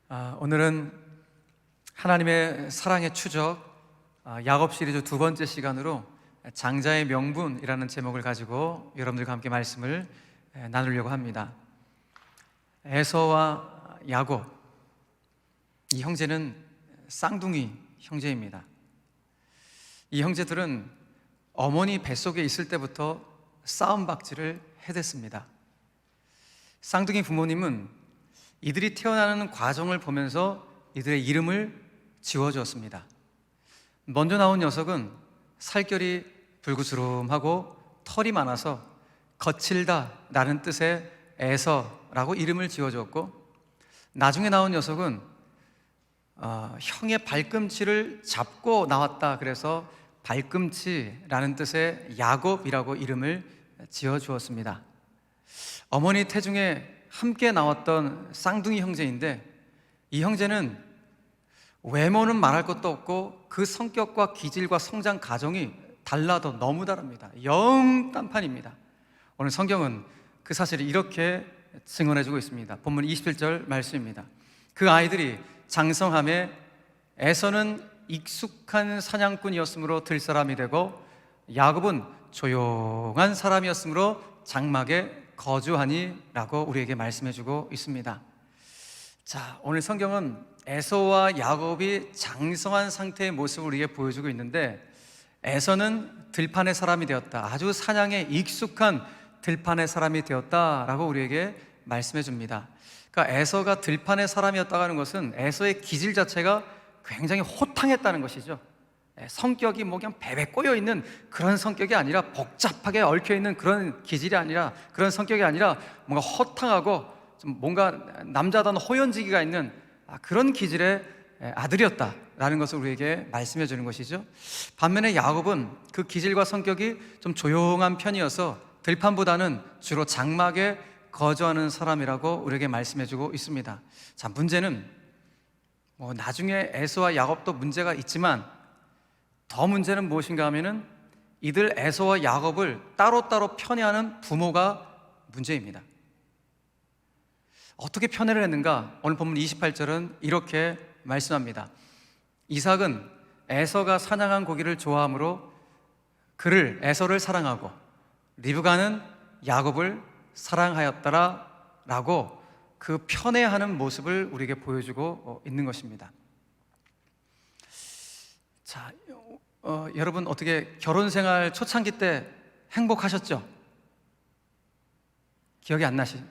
오늘은 하나님의 사랑의 추적 야곱 시리즈 두 번째 시간으로 장자의 명분이라는 제목을 가지고 여러분들과 함께 말씀을 나누려고 합니다. 에서와 야곱, 이 형제는 쌍둥이 형제입니다. 이 형제들은 어머니 뱃속에 있을 때부터 싸움박질을 해댔습니다. 쌍둥이 부모님은 이들이 태어나는 과정을 보면서 이들의 이름을 지어주었습니다. 먼저 나온 녀석은 살결이 불구스름하고 털이 많아서 거칠다 라는 뜻의 에서라고 이름을 지어주었고, 나중에 나온 녀석은 형의 발꿈치를 잡고 나왔다 그래서 발꿈치라는 뜻의 야곱이라고 이름을 지어주었습니다. 어머니 태중에 함께 나왔던 쌍둥이 형제인데, 이 형제는 외모는 말할 것도 없고 그 성격과 기질과 성장 과정이 달라도 너무 다릅니다. 영 딴판입니다. 오늘 성경은 그 사실을 이렇게 증언해주고 있습니다. 본문 27절 말씀입니다. 그 아이들이 장성함에 에서는 익숙한 사냥꾼이었으므로 들사람이 되고, 야곱은 조용한 사람이었으므로 장막에 거주하니 라고 우리에게 말씀해주고 있습니다. 자, 오늘 성경은 에서와 야곱이 장성한 상태의 모습을 우리에게 보여주고 있는데, 에서는 들판의 사람이 되었다, 아주 사냥에 익숙한 들판의 사람이 되었다라고 우리에게 말씀해 줍니다. 그러니까 에서가 들판의 사람이었다고 하는 것은 에서의 기질 자체가 굉장히 호탕했다는 것이죠. 성격이 그냥 베베 꼬여있는 그런 성격이 아니라, 복잡하게 얽혀있는 그런 기질이 아니라, 그런 성격이 아니라 뭔가 허탕하고 좀 뭔가 남자다운 호연지기가 있는 그런 기질의 아들이었다라는 것을 우리에게 말씀해 주는 것이죠. 반면에 야곱은 그 기질과 성격이 좀 조용한 편이어서 들판보다는 주로 장막에 거주하는 사람이라고 우리에게 말씀해 주고 있습니다. 자, 문제는 나중에 에서와 야곱도 문제가 있지만, 더 문제는 무엇인가 하면은 이들 에서와 야곱을 따로따로 편애하는 부모가 문제입니다. 어떻게 편애를 했는가? 오늘 본문 28절은 이렇게 말씀합니다. 이삭은 에서가 사냥한 고기를 좋아하므로 그를, 에서를 사랑하고, 리브가는 야곱을 사랑하였더라 라고 그 편애하는 모습을 우리에게 보여주고 있는 것입니다. 자, 여러분 어떻게 결혼 생활 초창기 때 행복하셨죠? 기억이 안 나시?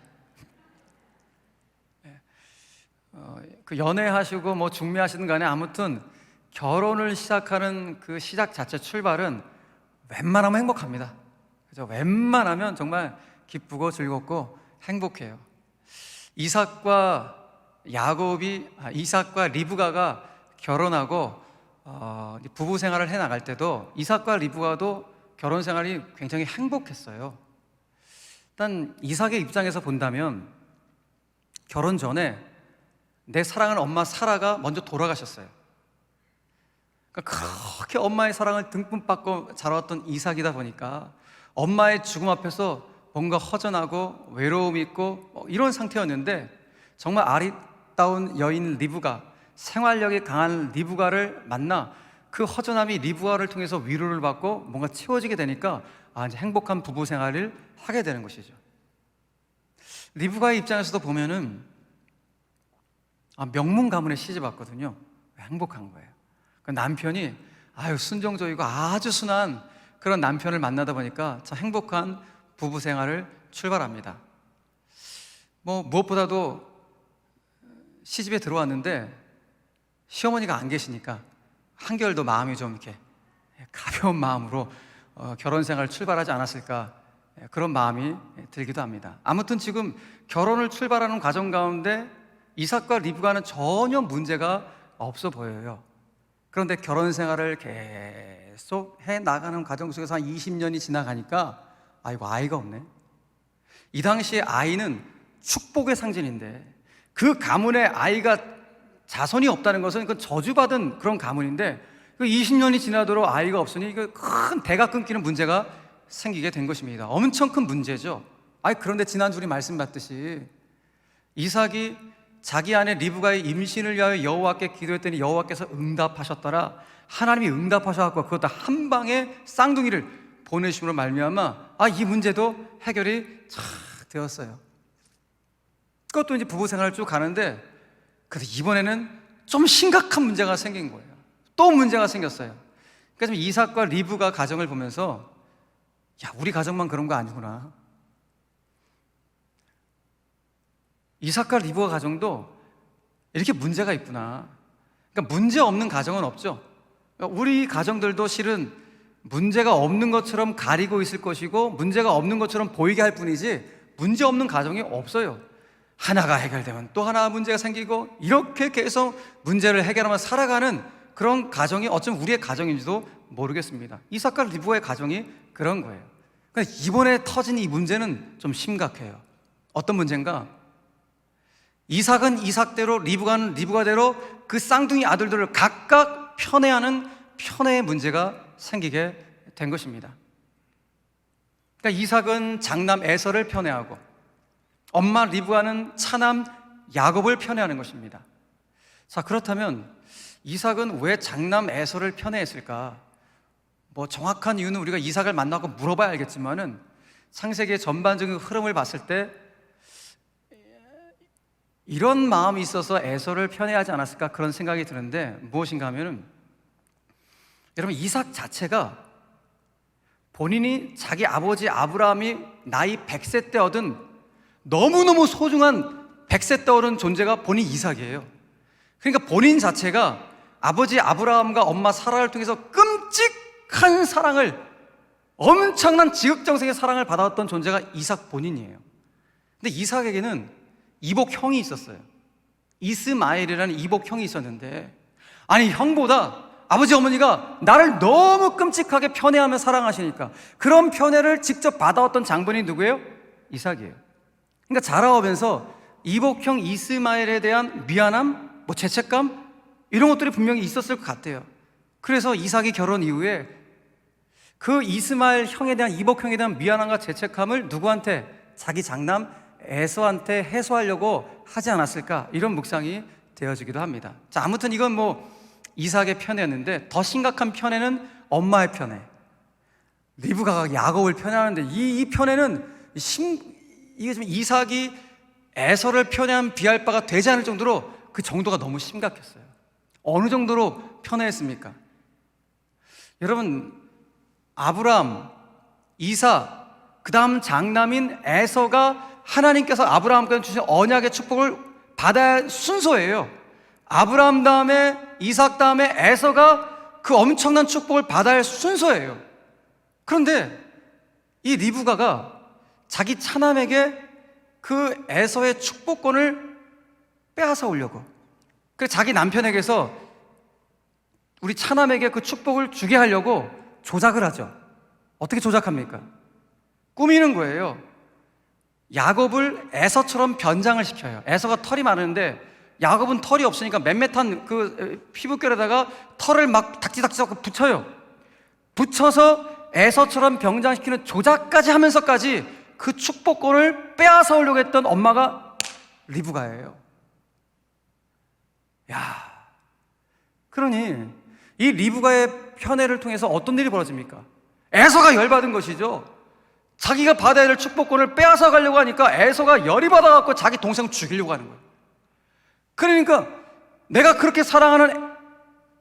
그 연애하시고 중매하시는 간에 아무튼 결혼을 시작하는 그 시작 자체 출발은 웬만하면 행복합니다. 그죠? 웬만하면 정말 기쁘고 즐겁고 행복해요. 이삭과 리브가가 결혼하고 부부 생활을 해 나갈 때도 이삭과 리브가도 결혼 생활이 굉장히 행복했어요. 일단 이삭의 입장에서 본다면 결혼 전에 내 사랑하는 엄마 사라가 먼저 돌아가셨어요. 그러니까 그렇게 엄마의 사랑을 듬뿍 받고 자라왔던 이삭이다 보니까 엄마의 죽음 앞에서 뭔가 허전하고 외로움이 있고 이런 상태였는데, 정말 아리따운 여인 리브가, 생활력이 강한 리브가를 만나 그 허전함이 리브가를 통해서 위로를 받고 뭔가 채워지게 되니까 이제 행복한 부부 생활을 하게 되는 것이죠. 리브가의 입장에서도 보면은 명문 가문에 시집 왔거든요. 행복한 거예요. 그 남편이 순종적이고 아주 순한 그런 남편을 만나다 보니까 참 행복한 부부 생활을 출발합니다. 무엇보다도 시집에 들어왔는데 시어머니가 안 계시니까 한결 더 마음이 좀 이렇게 가벼운 마음으로 결혼 생활을 출발하지 않았을까, 그런 마음이 들기도 합니다. 아무튼 지금 결혼을 출발하는 과정 가운데 이삭과 리브가는 전혀 문제가 없어 보여요. 그런데 결혼 생활을 계속 해 나가는 과정 속에서 한 20년이 지나가니까 아이가 없네. 이 당시에 아이는 축복의 상징인데, 그 가문에 아이가 자손이 없다는 것은 그 저주받은 그런 가문인데, 그 20년이 지나도록 아이가 없으니 그 큰 대가 끊기는 문제가 생기게 된 것입니다. 엄청 큰 문제죠. 그런데 지난주 우리 말씀 받듯이 이삭이 자기 아내 리브가의 임신을 위하여 여호와께 기도했더니 여호와께서 응답하셨더라. 하나님이 응답하셔서 그것도 한 방에 쌍둥이를 보내심으로 말미암아 이 문제도 해결이 잘 되었어요. 그것도 이제 부부 생활을 쭉 가는데, 그래서 이번에는 좀 심각한 문제가 생긴 거예요. 또 문제가 생겼어요. 그래서 이삭과 리브가 가정을 보면서 우리 가정만 그런 거 아니구나. 이삭과 리브가 가정도 이렇게 문제가 있구나. 그러니까 문제 없는 가정은 없죠. 그러니까 우리 가정들도 실은 문제가 없는 것처럼 가리고 있을 것이고 문제가 없는 것처럼 보이게 할 뿐이지 문제 없는 가정이 없어요. 하나가 해결되면 또 하나 문제가 생기고 이렇게 계속 문제를 해결하며 살아가는 그런 가정이 어쩌면 우리의 가정인지도 모르겠습니다. 이삭과 리브가의 가정이 그런 거예요. 그러니까 이번에 터진 이 문제는 좀 심각해요. 어떤 문제인가? 이삭은 이삭대로, 리브가는 리브가대로 그 쌍둥이 아들들을 각각 편애하는 편애의 문제가 생기게 된 것입니다. 그러니까 이삭은 장남 에서를 편애하고 엄마 리브가는 차남 야곱을 편애하는 것입니다. 자, 그렇다면 이삭은 왜 장남 에서를 편애했을까? 정확한 이유는 우리가 이삭을 만나고 물어봐야 알겠지만은 창세기의 전반적인 흐름을 봤을 때 이런 마음이 있어서 에서를 편애하지 않았을까 그런 생각이 드는데, 무엇인가 하면은 여러분, 이삭 자체가 본인이 자기 아버지 아브라함이 나이 100세 때 얻은 너무너무 소중한 100세 때 얻은 존재가 본인 이삭이에요. 그러니까 본인 자체가 아버지 아브라함과 엄마 사라를 통해서 끔찍한 사랑을, 엄청난 지극정성의 사랑을 받아왔던 존재가 이삭 본인이에요. 근데 이삭에게는 이복 형이 있었어요. 이스마엘이라는 이복 형이 있었는데, 아니 형보다 아버지 어머니가 나를 너무 끔찍하게 편애하며 사랑하시니까 그런 편애를 직접 받아왔던 장본인이 누구예요? 이삭이에요. 그러니까 자라오면서 이복형 이스마엘에 대한 미안함, 죄책감 이런 것들이 분명히 있었을 것 같아요. 그래서 이삭이 결혼 이후에 그 이스마엘 형에 대한, 이복형에 대한 미안함과 죄책감을 누구한테? 자기 장남 에서한테 해소하려고 하지 않았을까, 이런 묵상이 되어지기도 합니다. 자, 아무튼 이건 이삭의 편애였는데, 더 심각한 편애는 엄마의 편애. 리브가가 야곱을 편애하는데 이 편애는 이게 좀 이삭이 에서를 편애한 비할 바가 되지 않을 정도로 그 정도가 너무 심각했어요. 어느 정도로 편애했습니까? 여러분, 아브라함, 이삭, 그 다음 장남인 에서가 하나님께서 아브라함께 주신 언약의 축복을 받아야 할 순서예요. 아브라함 다음에 이삭 다음에 에서가 그 엄청난 축복을 받아야 할 순서예요. 그런데 이 리브가가 자기 차남에게 그 에서의 축복권을 빼앗아 오려고, 그래서 자기 남편에게서 우리 차남에게 그 축복을 주게 하려고 조작을 하죠. 어떻게 조작합니까? 꾸미는 거예요. 야곱을 에서처럼 변장을 시켜요. 에서가 털이 많은데 야곱은 털이 없으니까 맴매탄 그 피부결에다가 털을 막 닥지닥지 붙여요. 붙여서 에서처럼 변장시키는 조작까지 하면서까지 그 축복권을 빼앗아 오려고 했던 엄마가 리브가예요. 그러니 이 리브가의 편애를 통해서 어떤 일이 벌어집니까? 에서가 열받은 것이죠. 자기가 받아야 될 축복권을 빼앗아 가려고 하니까 에서가 열이 받아갖고 자기 동생 죽이려고 하는 거예요. 그러니까 내가 그렇게 사랑하는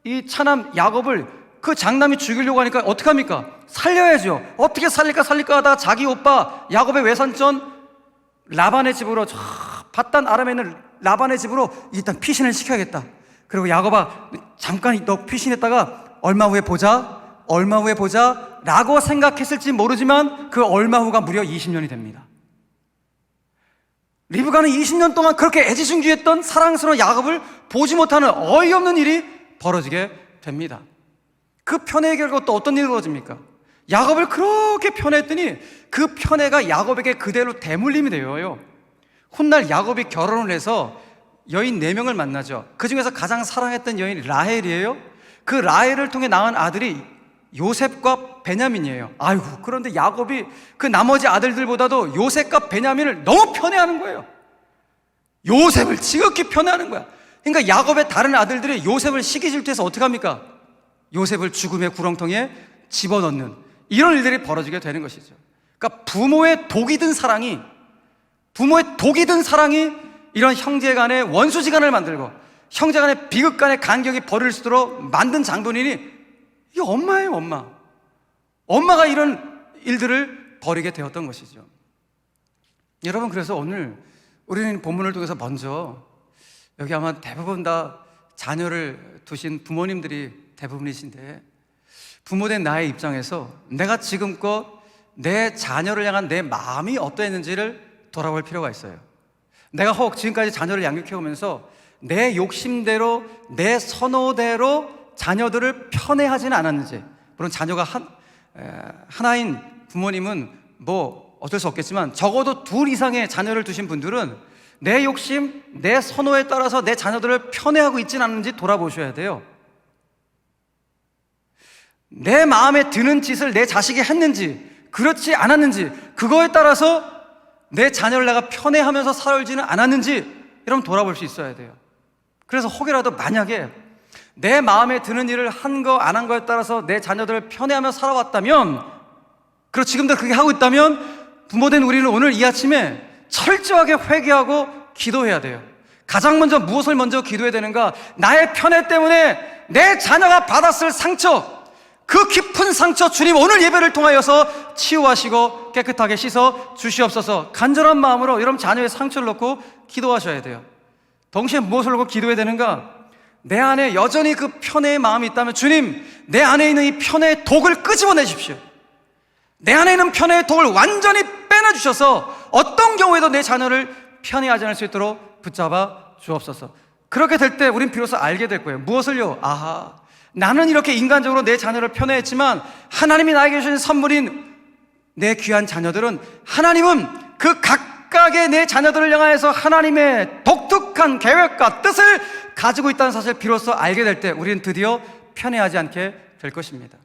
이 차남 야곱을 그 장남이 죽이려고 하니까 어떻게 합니까? 살려야죠. 어떻게 살릴까 하다가 자기 오빠 야곱의 외삼촌 라반의 집으로, 저 밧단 아람에 있는 라반의 집으로 일단 피신을 시켜야겠다. 그리고 야곱아, 잠깐 너 피신했다가 얼마 후에 보자 라고 생각했을지 모르지만 그 얼마 후가 무려 20년이 됩니다. 리브가는 20년 동안 그렇게 애지중지했던 사랑스러운 야곱을 보지 못하는 어이없는 일이 벌어지게 됩니다. 그 편애의 결과 또 어떤 일이 벌어집니까? 야곱을 그렇게 편애했더니 그 편애가 야곱에게 그대로 대물림이 되어요. 훗날 야곱이 결혼을 해서 여인 4명을 만나죠. 그 중에서 가장 사랑했던 여인이 라헬이에요. 그 라헬을 통해 낳은 아들이 요셉과 베냐민이에요. 그런데 야곱이 그 나머지 아들들보다도 요셉과 베냐민을 너무 편애하는 거예요. 요셉을 지극히 편애하는 거야. 그러니까 야곱의 다른 아들들이 요셉을 시기 질투해서 어떻게 합니까? 요셉을 죽음의 구렁텅이에 집어넣는 이런 일들이 벌어지게 되는 것이죠. 그러니까 부모의 독이 든 사랑이 이런 형제 간의 원수지간을 만들고 형제 간의 비극 간의 간격이 벌어질 수 있도록 만든 장본인이 이게 엄마예요. 엄마가 이런 일들을 벌이게 되었던 것이죠. 여러분, 그래서 오늘 우리는 본문을 통해서 먼저 여기 아마 대부분 다 자녀를 두신 부모님들이 대부분이신데, 부모된 나의 입장에서 내가 지금껏 내 자녀를 향한 내 마음이 어떠했는지를 돌아볼 필요가 있어요. 내가 혹 지금까지 자녀를 양육해오면서 내 욕심대로 내 선호대로 자녀들을 편애하지는 않았는지, 물론 자녀가 하나인 부모님은 뭐 어쩔 수 없겠지만 적어도 둘 이상의 자녀를 두신 분들은 내 욕심, 내 선호에 따라서 내 자녀들을 편애하고 있지는 않는지 돌아보셔야 돼요. 내 마음에 드는 짓을 내 자식이 했는지 그렇지 않았는지, 그거에 따라서 내 자녀를 내가 편애하면서 살지는 않았는지 여러분 돌아볼 수 있어야 돼요. 그래서 혹여라도 만약에 내 마음에 드는 일을 한 거 안 한 거에 따라서 내 자녀들을 편애하며 살아왔다면, 그리고 지금도 그렇게 하고 있다면, 부모된 우리는 오늘 이 아침에 철저하게 회개하고 기도해야 돼요. 가장 먼저 무엇을 먼저 기도해야 되는가? 나의 편애 때문에 내 자녀가 받았을 상처, 그 깊은 상처 주님 오늘 예배를 통하여서 치유하시고 깨끗하게 씻어 주시옵소서. 간절한 마음으로 여러분 자녀의 상처를 놓고 기도하셔야 돼요. 동시에 무엇을 놓고 기도해야 되는가? 내 안에 여전히 그 편애의 마음이 있다면 주님, 내 안에 있는 이 편애의 독을 끄집어내십시오. 내 안에 있는 편애의 독을 완전히 빼내주셔서 어떤 경우에도 내 자녀를 편애하지 않을 수 있도록 붙잡아 주옵소서. 그렇게 될 때 우린 비로소 알게 될 거예요. 무엇을요? 아하, 나는 이렇게 인간적으로 내 자녀를 편애했지만 하나님이 나에게 주신 선물인 내 귀한 자녀들은, 하나님은 그 각각의 내 자녀들을 향하여서 하나님의 독특한 계획과 뜻을 가지고 있다는 사실을 비로소 알게 될 때 우리는 드디어 편애하지 않게 될 것입니다.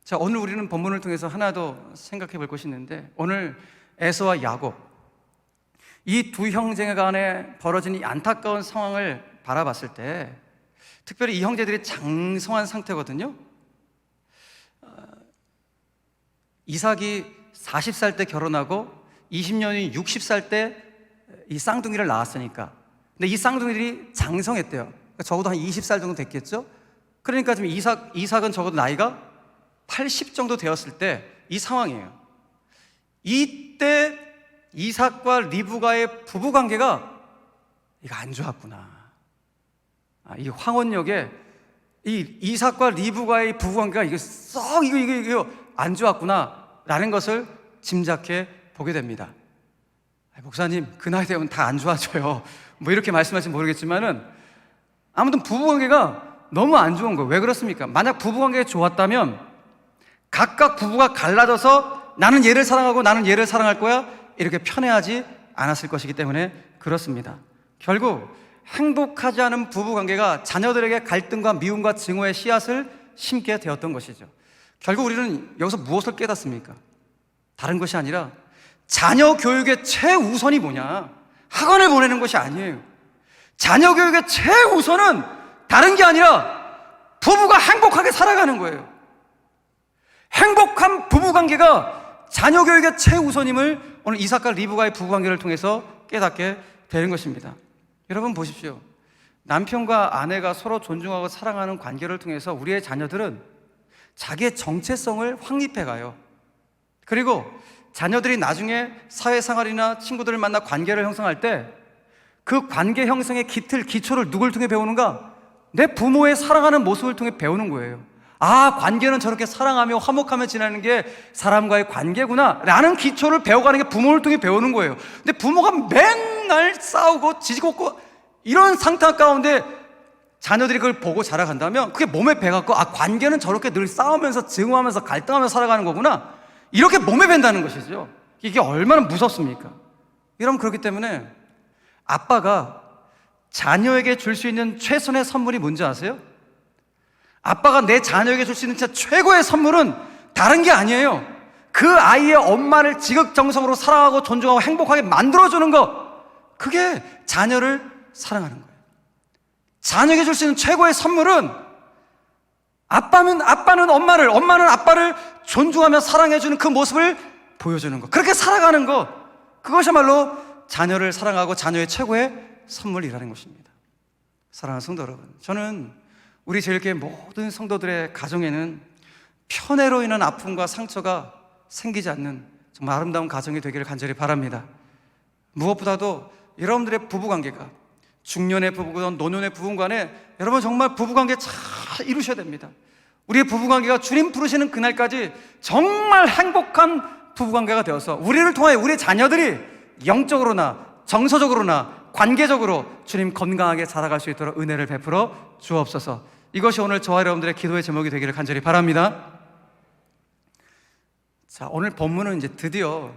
자, 오늘 우리는 본문을 통해서 하나 더 생각해 볼 것이 있는데, 오늘 에서와 야곱, 이 두 형제 간에 벌어진 이 안타까운 상황을 바라봤을 때, 특별히 이 형제들이 장성한 상태거든요. 이삭이 40살 때 결혼하고 20년이 60살 때 이 쌍둥이를 낳았으니까. 근데 이 쌍둥이들이 장성했대요. 그러니까 적어도 한 20살 정도 됐겠죠. 그러니까 지금 이삭은 적어도 나이가 80 정도 되었을 때 이 상황이에요. 이때 이삭과 리브가의 부부관계가 이거 안 좋았구나. 이 황혼역에 이 이삭과 리브가의 부부관계가 이거 안 좋았구나 라는 것을 짐작해 보게 됩니다. 목사님, 그 나이 되면 다 안 좋아져요, 뭐 이렇게 말씀하시면 모르겠지만은 아무튼 부부관계가 너무 안 좋은 거예요. 왜 그렇습니까? 만약 부부관계가 좋았다면 각각 부부가 갈라져서 나는 얘를 사랑하고 나는 얘를 사랑할 거야 이렇게 편애하지 않았을 것이기 때문에 그렇습니다. 결국 행복하지 않은 부부관계가 자녀들에게 갈등과 미움과 증오의 씨앗을 심게 되었던 것이죠. 결국 우리는 여기서 무엇을 깨닫습니까? 다른 것이 아니라 자녀 교육의 최우선이 뭐냐? 학원을 보내는 것이 아니에요. 자녀 교육의 최우선은 다른 게 아니라 부부가 행복하게 살아가는 거예요. 행복한 부부관계가 자녀 교육의 최우선임을 오늘 이삭과 리브가의 부부관계를 통해서 깨닫게 되는 것입니다. 여러분 보십시오. 남편과 아내가 서로 존중하고 사랑하는 관계를 통해서 우리의 자녀들은 자기의 정체성을 확립해가요. 그리고 자녀들이 나중에 사회생활이나 친구들을 만나 관계를 형성할 때 그 관계 형성의 기초를 누굴 통해 배우는가? 내 부모의 사랑하는 모습을 통해 배우는 거예요. 아, 관계는 저렇게 사랑하며 화목하며 지내는 게 사람과의 관계구나 라는 기초를 배워가는 게 부모를 통해 배우는 거예요. 근데 부모가 맨날 싸우고 지지고 이런 상태 가운데 자녀들이 그걸 보고 자라간다면 그게 몸에 배갖고, 아, 관계는 저렇게 늘 싸우면서 증오하면서 갈등하면서 살아가는 거구나, 이렇게 몸에 밴다는 것이죠. 이게 얼마나 무섭습니까? 여러분, 그렇기 때문에 아빠가 자녀에게 줄 수 있는 최선의 선물이 뭔지 아세요? 아빠가 내 자녀에게 줄 수 있는 진짜 최고의 선물은 다른 게 아니에요. 그 아이의 엄마를 지극정성으로 사랑하고 존중하고 행복하게 만들어주는 것, 그게 자녀를 사랑하는 거예요. 자녀에게 줄 수 있는 최고의 선물은 아빠는 엄마를, 엄마는 아빠를 존중하며 사랑해주는 그 모습을 보여주는 것, 그렇게 살아가는 것, 그것이야말로 자녀를 사랑하고 자녀의 최고의 선물이라는 것입니다. 사랑하는 성도 여러분, 저는 우리 제일교회 모든 성도들의 가정에는 편애로 인한 아픔과 상처가 생기지 않는 정말 아름다운 가정이 되기를 간절히 바랍니다. 무엇보다도 여러분들의 부부관계가 중년의 부부건 노년의 부부 간에 여러분 정말 부부관계 잘 이루셔야 됩니다. 우리의 부부관계가 주님 부르시는 그날까지 정말 행복한 부부관계가 되어서 우리를 통하여 우리의 자녀들이 영적으로나 정서적으로나 관계적으로 주님 건강하게 자라갈 수 있도록 은혜를 베풀어 주옵소서. 이것이 오늘 저와 여러분들의 기도의 제목이 되기를 간절히 바랍니다. 자, 오늘 본문은 이제 드디어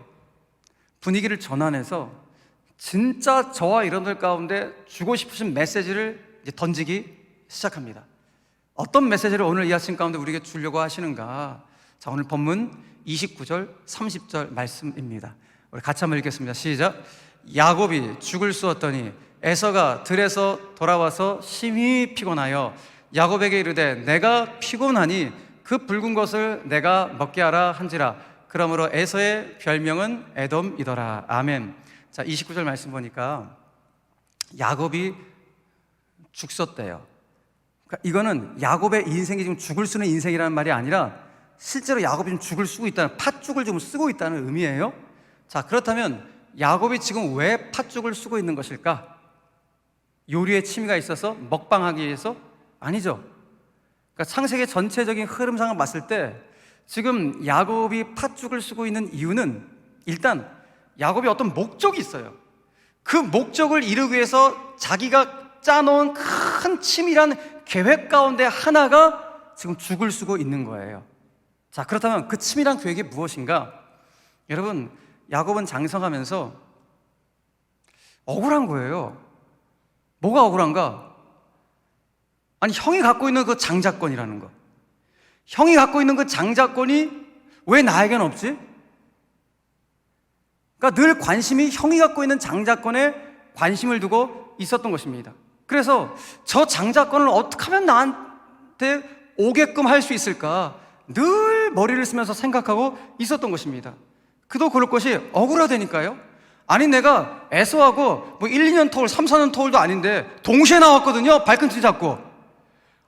분위기를 전환해서 진짜 저와 여러분들 가운데 주고 싶으신 메시지를 이제 던지기 시작합니다. 어떤 메시지를 오늘 이 아침 가운데 우리에게 주려고 하시는가? 자, 오늘 본문 29절, 30절 말씀입니다. 우리 같이 한번 읽겠습니다. 시작. 야곱이 죽을 쑤었더니 에서가 들에서 돌아와서 심히 피곤하여 야곱에게 이르되 내가 피곤하니 그 붉은 것을 내가 먹게 하라 한지라. 그러므로 에서의 별명은 에돔이더라. 아멘. 자, 29절 말씀 보니까 야곱이 죽었대요. 그러니까 이거는 야곱의 인생이 지금 죽을 쓰는 인생이라는 말이 아니라 실제로 야곱이 지금 죽을 쓰고 있다는, 팥죽을 좀 쓰고 있다는 의미예요. 자, 그렇다면 야곱이 지금 왜 팥죽을 쓰고 있는 것일까? 요리에 취미가 있어서 먹방하기 위해서? 아니죠. 그러니까 창세기 전체적인 흐름상을 봤을 때 지금 야곱이 팥죽을 쓰고 있는 이유는 일단 야곱이 어떤 목적이 있어요. 그 목적을 이루기 위해서 자기가 짜놓은 큰 치밀한 계획 가운데 하나가 지금 죽을 쓰고 있는 거예요. 자, 그렇다면 그 치밀한 계획이 무엇인가? 여러분, 야곱은 장성하면서 억울한 거예요. 뭐가 억울한가? 아니, 형이 갖고 있는 그 장자권이라는 거, 형이 갖고 있는 그 장자권이 왜 나에겐 없지? 그러니까 늘 관심이 형이 갖고 있는 장자권에 관심을 두고 있었던 것입니다. 그래서 저 장자권을 어떻게 하면 나한테 오게끔 할 수 있을까 늘 머리를 쓰면서 생각하고 있었던 것입니다. 그도 그럴 것이 억울하다니까요. 아니, 내가 에서하고 뭐 1, 2년 터울, 3, 4년 터울도 아닌데 동시에 나왔거든요. 발꿈치 잡고.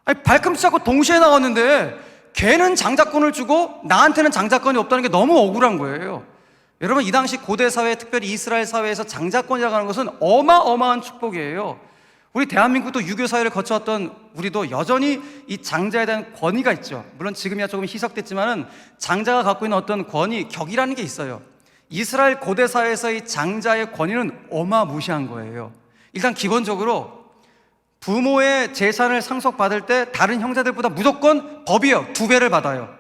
아니, 발꿈치 잡고 동시에 나왔는데 걔는 장자권을 주고 나한테는 장자권이 없다는 게 너무 억울한 거예요. 여러분, 이 당시 고대 사회, 특별히 이스라엘 사회에서 장자권이라고 하는 것은 어마어마한 축복이에요. 우리 대한민국도 유교 사회를 거쳐왔던 우리도 여전히 이 장자에 대한 권위가 있죠. 물론 지금이야 조금 희석됐지만은 장자가 갖고 있는 어떤 권위, 격이라는 게 있어요. 이스라엘 고대 사회에서의 장자의 권위는 어마무시한 거예요. 일단 기본적으로 부모의 재산을 상속받을 때 다른 형제들보다 무조건 법이에요. 2배를 받아요.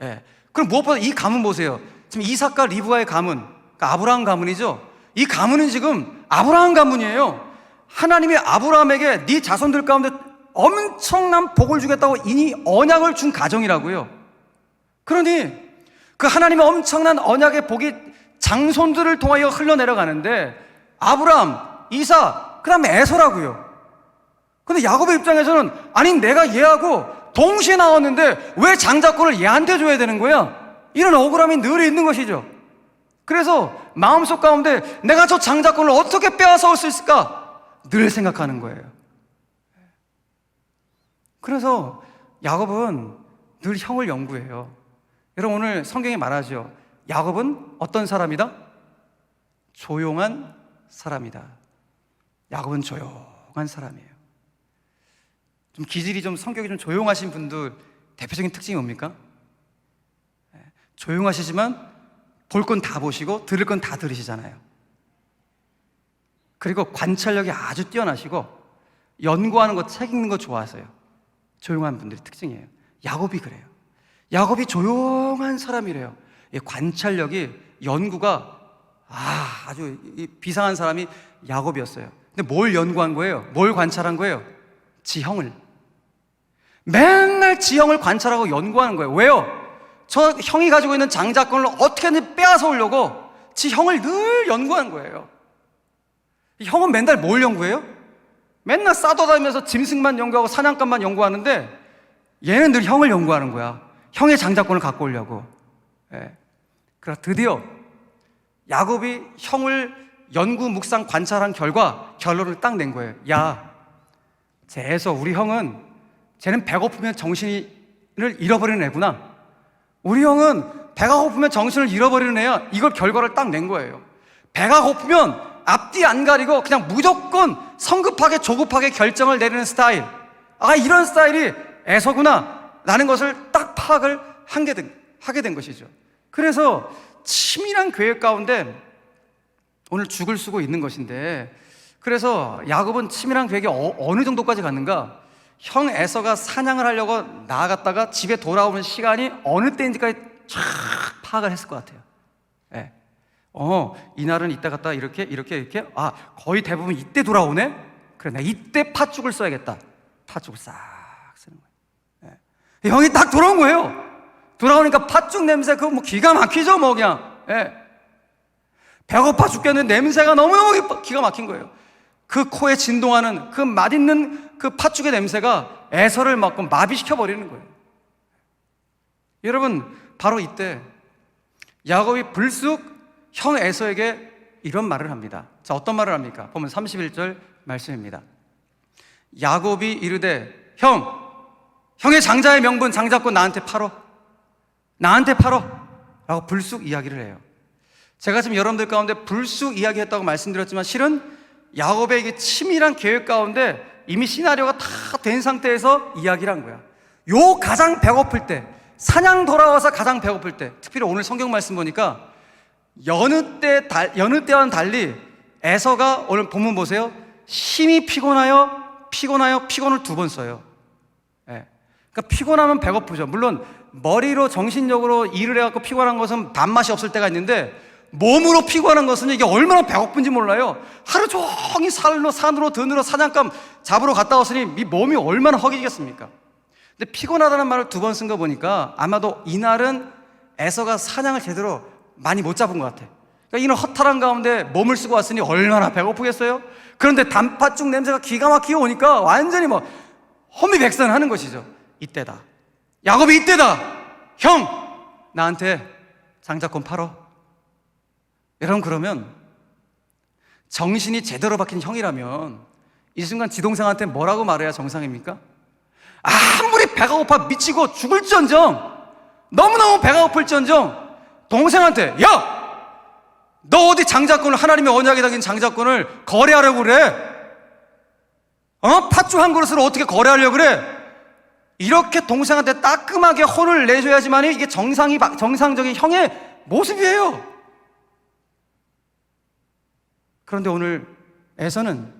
예. 그럼 무엇보다 이 가문 보세요. 지금 이삭과 리브가의 가문, 그러니까 아브라함 가문이죠. 이 가문은 지금 아브라함 가문이에요. 하나님이 아브라함에게 네 자손들 가운데 엄청난 복을 주겠다고 이미 언약을 준 가정이라고요. 그러니 그 하나님의 엄청난 언약의 복이 장손들을 통하여 흘러내려가는데 아브라함, 이삭, 그 다음에 에서라고요. 근데 야곱의 입장에서는 아니, 내가 얘하고 동시에 나왔는데 왜 장자권을 얘한테 줘야 되는 거야? 이런 억울함이 늘 있는 것이죠. 그래서 마음속 가운데 내가 저 장자권을 어떻게 빼앗아올 수 있을까? 늘 생각하는 거예요. 그래서 야곱은 늘 형을 연구해요. 여러분, 오늘 성경에 말하죠. 야곱은 어떤 사람이다? 조용한 사람이다. 야곱은 조용한 사람이에요. 좀 기질이 좀 성격이 좀 조용하신 분들 대표적인 특징이 뭡니까? 조용하시지만 볼 건 다 보시고 들을 건 다 들으시잖아요. 그리고 관찰력이 아주 뛰어나시고 연구하는 거, 책 읽는 거 좋아하세요. 조용한 분들이 특징이에요. 야곱이 그래요. 야곱이 조용한 사람이래요. 관찰력이, 연구가 아주 비상한 사람이 야곱이었어요. 근데 뭘 연구한 거예요? 뭘 관찰한 거예요? 지형을. 맨날 지형을 관찰하고 연구하는 거예요. 왜요? 저 형이 가지고 있는 장자권을 어떻게든 빼앗아 오려고 지형을 늘 연구하는 거예요. 형은 맨날 뭘 연구해요? 맨날 싸돌아다니면서 짐승만 연구하고 사냥감만 연구하는데 얘는 늘 형을 연구하는 거야. 형의 장자권을 갖고 오려고. 예. 그러나 드디어 야곱이 형을 연구, 묵상, 관찰한 결과 결론을 딱 낸 거예요. 야, 쟤에서 우리 형은 쟤는 배고프면 정신을 잃어버리는 애구나. 우리 형은 배가 고프면 정신을 잃어버리는 애야. 이걸 결과를 딱 낸 거예요. 배가 고프면 앞뒤 안 가리고 그냥 무조건 성급하게 조급하게 결정을 내리는 스타일. 아, 이런 스타일이 에서구나 라는 것을 딱 파악을 하게 된 것이죠. 그래서 치밀한 계획 가운데 오늘 죽을 쓰고 있는 것인데, 그래서 야곱은 치밀한 계획이 어느 정도까지 갔는가? 형 에서가 사냥을 하려고 나아갔다가 집에 돌아오는 시간이 어느 때인지까지 쫙 파악을 했을 것 같아요. 예. 이날은 이때 갔다 이렇게 아, 거의 대부분 이때 돌아오네? 그래, 내가 이때 팥죽을 써야겠다. 팥죽을 싹 쓰는 거예요. 예. 형이 딱 돌아온 거예요. 돌아오니까 팥죽 냄새 그거 뭐 기가 막히죠, 뭐 그냥. 예. 배고파 죽겠는데 냄새가 너무너무 기가 막힌 거예요. 그 코에 진동하는 그 맛있는 그 팥죽의 냄새가 에서를 막고 마비시켜 버리는 거예요. 여러분, 바로 이때 야곱이 불쑥 형 에서에게 이런 말을 합니다. 자, 어떤 말을 합니까? 보면 31절 말씀입니다. 야곱이 이르되 형의 장자의 명분 장자권 나한테 팔어 라고 불쑥 이야기를 해요. 제가 지금 여러분들 가운데 불쑥 이야기했다고 말씀드렸지만 실은 야곱의 이게 치밀한 계획 가운데 이미 시나리오가 다 된 상태에서 이야기를 한 거야. 요 가장 배고플 때, 사냥 돌아와서 가장 배고플 때, 특별히 오늘 성경 말씀 보니까 여느 때와는 달리 에서가 오늘 본문 보세요. 심히 피곤하여 피곤을 2번 써요. 예. 그러니까 피곤하면 배고프죠. 물론 머리로 정신적으로 일을 해갖고 피곤한 것은 밥맛이 없을 때가 있는데 몸으로 피곤한 것은 이게 얼마나 배고픈지 몰라요. 하루 종일 산으로 드느러 사냥감 잡으러 갔다 왔으니 이 몸이 얼마나 허기겠습니까? 근데 피곤하다는 말을 2번 쓴 거 보니까 아마도 이날은 에서가 사냥을 제대로 많이 못 잡은 것 같아. 그러니까 이런 허탈한 가운데 몸을 쓰고 왔으니 얼마나 배고프겠어요? 그런데 단팥죽 냄새가 기가 막히게 오니까 완전히 뭐 허미백산하는 것이죠. 이때다. 야곱이 이때다. 형, 나한테 장자권 팔어. 여러분, 그러면 정신이 제대로 박힌 형이라면 이 순간 지동생한테 뭐라고 말해야 정상입니까? 아무리 배가 고파 미치고 죽을지언정, 너무너무 배가 고플지언정 동생한테 야! 너 어디 장자권을, 하나님의 언약에 담긴 장자권을 거래하려고 그래? 팥죽 한 그릇으로 어떻게 거래하려고 그래? 이렇게 동생한테 따끔하게 혼을 내줘야지만 이게 정상적인 형의 모습이에요. 그런데 오늘 에서는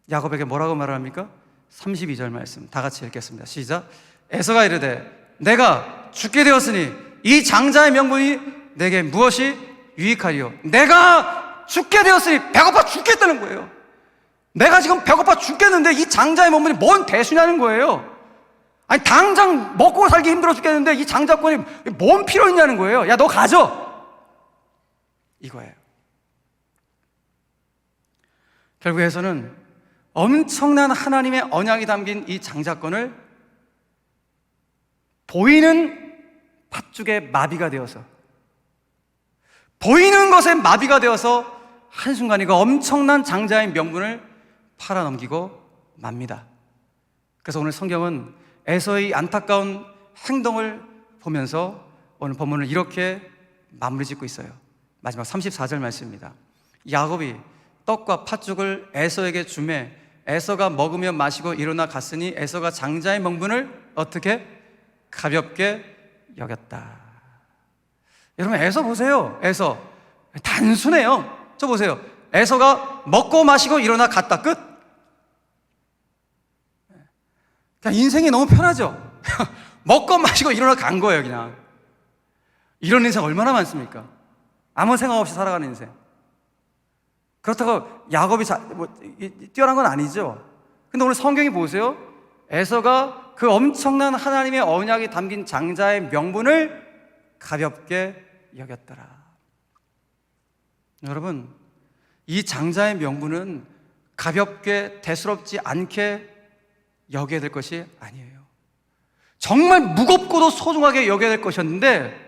야곱에게 뭐라고 말합니까? 32절 말씀 다 같이 읽겠습니다. 시작. 에서가 이르되 내가 죽게 되었으니 이 장자의 명분이 내게 무엇이 유익하리요? 내가 죽게 되었으니 배고파 죽겠다는 거예요. 내가 지금 배고파 죽겠는데 이 장자의 명분이 뭔 대수냐는 거예요. 아니, 당장 먹고 살기 힘들어 죽겠는데 이 장자권이 뭔 필요 있냐는 거예요. 야, 너 가져! 이거예요. 결국에서는 엄청난 하나님의 언약이 담긴 이 장자권을 보이는 팥죽에 마비가 되어서, 보이는 것에 마비가 되어서 한순간 이거 엄청난 장자의 명분을 팔아넘기고 맙니다. 그래서 오늘 성경은 에서의 안타까운 행동을 보면서 오늘 본문을 이렇게 마무리 짓고 있어요. 마지막 34절 말씀입니다. 야곱이 떡과 팥죽을 에서에게 주매 에서가 먹으며 마시고 일어나 갔으니 에서가 장자의 명분을 어떻게? 가볍게 여겼다. 여러분, 에서 보세요. 에서 단순해요. 저 보세요. 에서가 먹고 마시고 일어나 갔다. 끝. 그냥 인생이 너무 편하죠. 먹고 마시고 일어나 간 거예요, 그냥. 이런 인생 얼마나 많습니까? 아무 생각 없이 살아가는 인생. 그렇다고 야곱이 뛰어난 건 아니죠. 근데 오늘 성경이 보세요. 에서가 그 엄청난 하나님의 언약이 담긴 장자의 명분을 가볍게 여겼더라. 여러분, 이 장자의 명분은 가볍게 대수롭지 않게 여겨야 될 것이 아니에요. 정말 무겁고도 소중하게 여겨야 될 것이었는데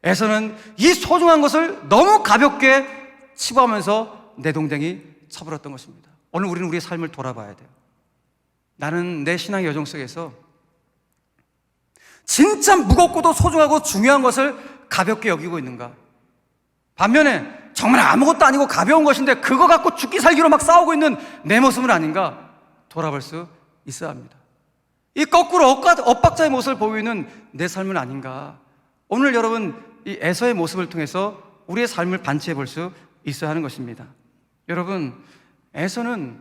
에서는 이 소중한 것을 너무 가볍게 치부하면서 내동댕이 쳐버렸던 것입니다. 오늘 우리는 우리의 삶을 돌아봐야 돼요. 나는 내 신앙의 여정 속에서 진짜 무겁고도 소중하고 중요한 것을 가볍게 여기고 있는가? 반면에 정말 아무것도 아니고 가벼운 것인데 그거 갖고 죽기 살기로 막 싸우고 있는 내 모습은 아닌가? 돌아볼 수 있어야 합니다. 이 거꾸로 엇박자의 모습을 보이는 내 삶은 아닌가? 오늘 여러분 이 에서의 모습을 통해서 우리의 삶을 반치해 볼 수 있어야 하는 것입니다. 여러분, 에서는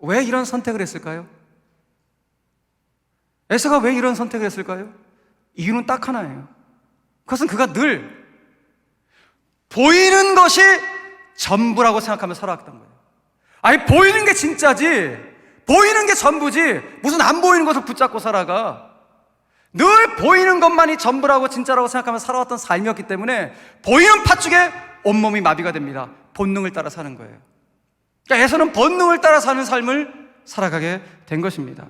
왜 이런 선택을 했을까요? 에서가 왜 이런 선택을 했을까요? 이유는 딱 하나예요. 그것은 그가 늘 보이는 것이 전부라고 생각하며 살아왔던 거예요. 아니, 보이는 게 진짜지, 보이는 게 전부지, 무슨 안 보이는 것을 붙잡고 살아가. 늘 보이는 것만이 전부라고 진짜라고 생각하며 살아왔던 삶이었기 때문에 보이는 팥죽에 온몸이 마비가 됩니다. 본능을 따라 사는 거예요. 그러니까 에서는 본능을 따라 사는 삶을 살아가게 된 것입니다.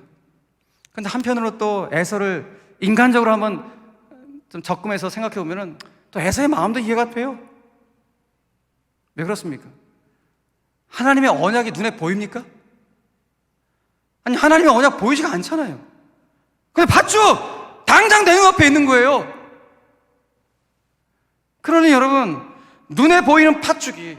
그런데 한편으로 또 에서를 인간적으로 한번 좀 접근해서 생각해 보면은 또 에서의 마음도 이해가 돼요. 왜 그렇습니까? 하나님의 언약이 눈에 보입니까? 아니, 하나님의 언약 보이지가 않잖아요. 근데 팥죽! 당장 내 눈앞에 있는 거예요. 그러니 여러분, 눈에 보이는 팥죽이,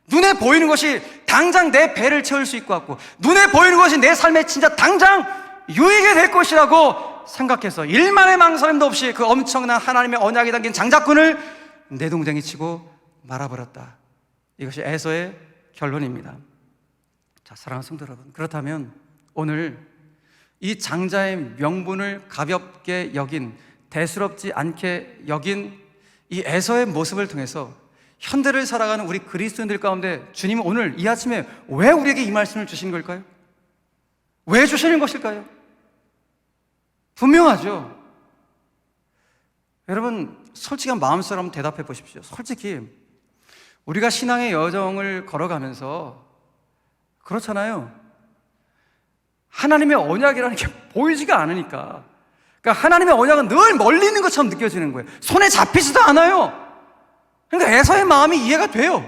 눈에 보이는 것이 당장 내 배를 채울 수 있고 같고, 눈에 보이는 것이 내 삶에 진짜 당장 유익이 될 것이라고 생각해서 일만의 망설임도 없이 그 엄청난 하나님의 언약이 담긴 장자권을 내동댕이 치고 말아버렸다. 이것이 에서의 결론입니다. 자, 사랑하는 성도 여러분, 그렇다면 오늘 이 장자의 명분을 가볍게 여긴, 대수롭지 않게 여긴 이 에서의 모습을 통해서 현대를 살아가는 우리 그리스도인들 가운데 주님은 오늘 이 아침에 왜 우리에게 이 말씀을 주신 걸까요? 왜 주시는 것일까요? 분명하죠. 여러분, 솔직한 마음속으로 한번 대답해 보십시오. 솔직히 우리가 신앙의 여정을 걸어가면서 그렇잖아요. 하나님의 언약이라는 게 보이지가 않으니까, 그러니까 하나님의 언약은 늘 멀리 있는 것처럼 느껴지는 거예요. 손에 잡히지도 않아요. 그러니까 에서의 마음이 이해가 돼요.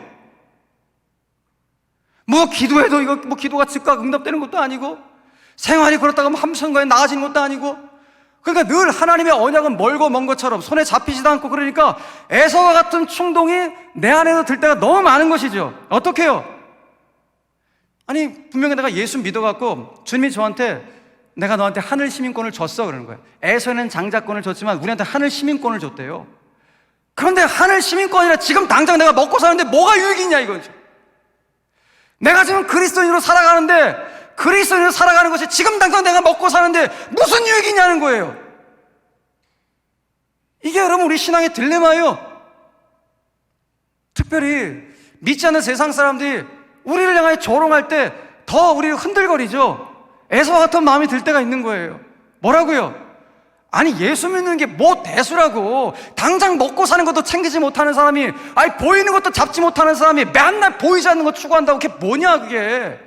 뭐 기도해도 이거 뭐 기도가 즉각 응답되는 것도 아니고, 생활이 그렇다고 뭐 한순간에 나아지는 것도 아니고, 그러니까 늘 하나님의 언약은 멀고 먼 것처럼 손에 잡히지도 않고, 그러니까 에서와 같은 충동이 내 안에서 들 때가 너무 많은 것이죠. 어떻게 해요? 아니, 분명히 내가 예수 믿어갖고 주님이 저한테 내가 너한테 하늘 시민권을 줬어 그러는 거예요. 에서는 장자권을 줬지만 우리한테 하늘 시민권을 줬대요. 그런데 하늘 시민권이라 지금 당장 내가 먹고 사는데 뭐가 유익이냐 이거죠. 내가 지금 그리스도인으로 살아가는데, 그리스도인으로 살아가는 것이 지금 당장 내가 먹고 사는데 무슨 유익이냐는 거예요. 이게 여러분 우리 신앙의 딜레마예요. 특별히 믿지 않는 세상 사람들이 우리를 향하여 조롱할 때 더 우리를 흔들거리죠. 에서와 같은 마음이 들 때가 있는 거예요. 뭐라고요? 아니, 예수 믿는 게 뭐 대수라고, 당장 먹고 사는 것도 챙기지 못하는 사람이, 아니 보이는 것도 잡지 못하는 사람이 맨날 보이지 않는 거 추구한다고 그게 뭐냐 그게.